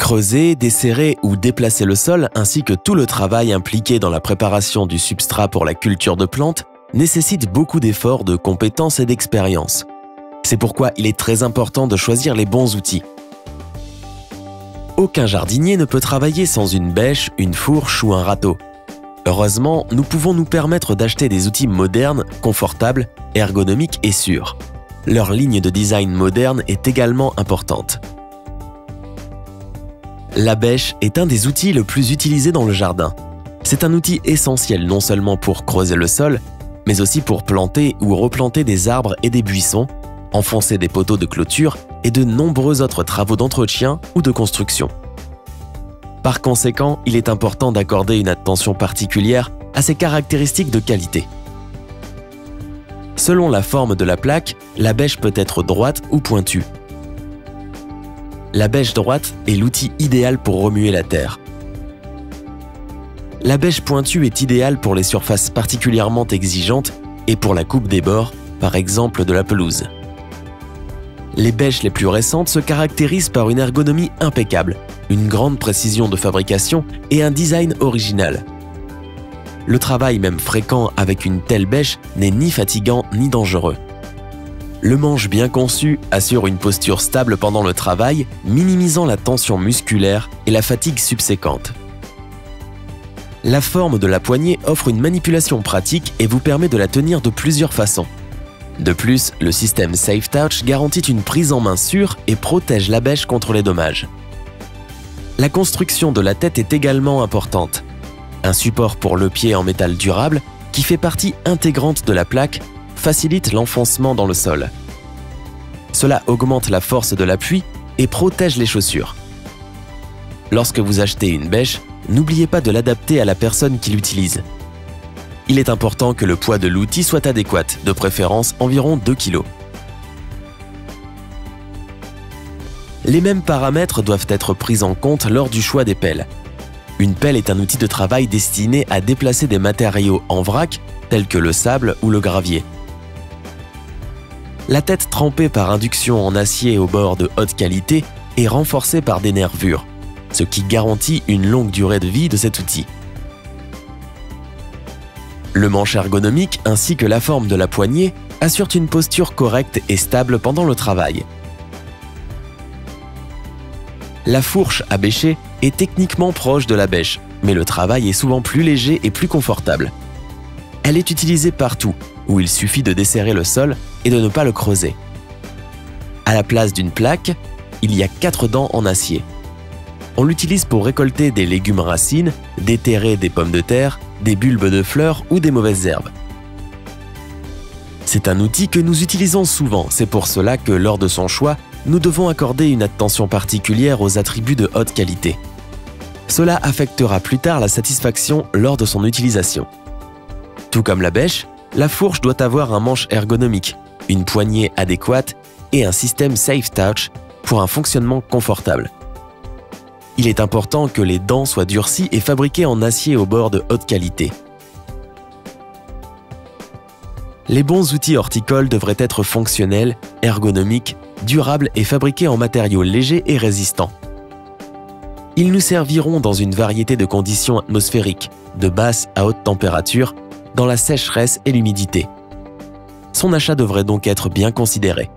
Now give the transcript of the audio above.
Creuser, desserrer ou déplacer le sol ainsi que tout le travail impliqué dans la préparation du substrat pour la culture de plantes nécessite beaucoup d'efforts, de compétences et d'expérience. C'est pourquoi il est très important de choisir les bons outils. Aucun jardinier ne peut travailler sans une bêche, une fourche ou un râteau. Heureusement, nous pouvons nous permettre d'acheter des outils modernes, confortables, ergonomiques et sûrs. Leur ligne de design moderne est également importante. La bêche est un des outils le plus utilisés dans le jardin. C'est un outil essentiel non seulement pour creuser le sol, mais aussi pour planter ou replanter des arbres et des buissons, enfoncer des poteaux de clôture et de nombreux autres travaux d'entretien ou de construction. Par conséquent, il est important d'accorder une attention particulière à ses caractéristiques de qualité. Selon la forme de la plaque, la bêche peut être droite ou pointue. La bêche droite est l'outil idéal pour remuer la terre. La bêche pointue est idéale pour les surfaces particulièrement exigeantes et pour la coupe des bords, par exemple de la pelouse. Les bêches les plus récentes se caractérisent par une ergonomie impeccable, une grande précision de fabrication et un design original. Le travail même fréquent avec une telle bêche n'est ni fatigant ni dangereux. Le manche bien conçu assure une posture stable pendant le travail, minimisant la tension musculaire et la fatigue subséquente. La forme de la poignée offre une manipulation pratique et vous permet de la tenir de plusieurs façons. De plus, le système Safe Touch garantit une prise en main sûre et protège la bêche contre les dommages. La construction de la tête est également importante. Un support pour le pied en métal durable, qui fait partie intégrante de la plaque, facilite l'enfoncement dans le sol. Cela augmente la force de l'appui et protège les chaussures. Lorsque vous achetez une bêche, n'oubliez pas de l'adapter à la personne qui l'utilise. Il est important que le poids de l'outil soit adéquat, de préférence environ 2 kg. Les mêmes paramètres doivent être pris en compte lors du choix des pelles. Une pelle est un outil de travail destiné à déplacer des matériaux en vrac, tels que le sable ou le gravier. La tête trempée par induction en acier au bord de haute qualité est renforcée par des nervures, ce qui garantit une longue durée de vie de cet outil. Le manche ergonomique ainsi que la forme de la poignée assurent une posture correcte et stable pendant le travail. La fourche à bêcher est techniquement proche de la bêche, mais le travail est souvent plus léger et plus confortable. Elle est utilisée partout, où il suffit de desserrer le sol et de ne pas le creuser. À la place d'une plaque, il y a 4 dents en acier. On l'utilise pour récolter des légumes racines, déterrer des pommes de terre, des bulbes de fleurs ou des mauvaises herbes. C'est un outil que nous utilisons souvent, c'est pour cela que lors de son choix, nous devons accorder une attention particulière aux attributs de haute qualité. Cela affectera plus tard la satisfaction lors de son utilisation. Tout comme la bêche, la fourche doit avoir un manche ergonomique, une poignée adéquate et un système Safe Touch pour un fonctionnement confortable. Il est important que les dents soient durcies et fabriquées en acier au bord de haute qualité. Les bons outils horticoles devraient être fonctionnels, ergonomiques, durables et fabriqués en matériaux légers et résistants. Ils nous serviront dans une variété de conditions atmosphériques, de basse à haute température, dans la sécheresse et l'humidité. Son achat devrait donc être bien considéré.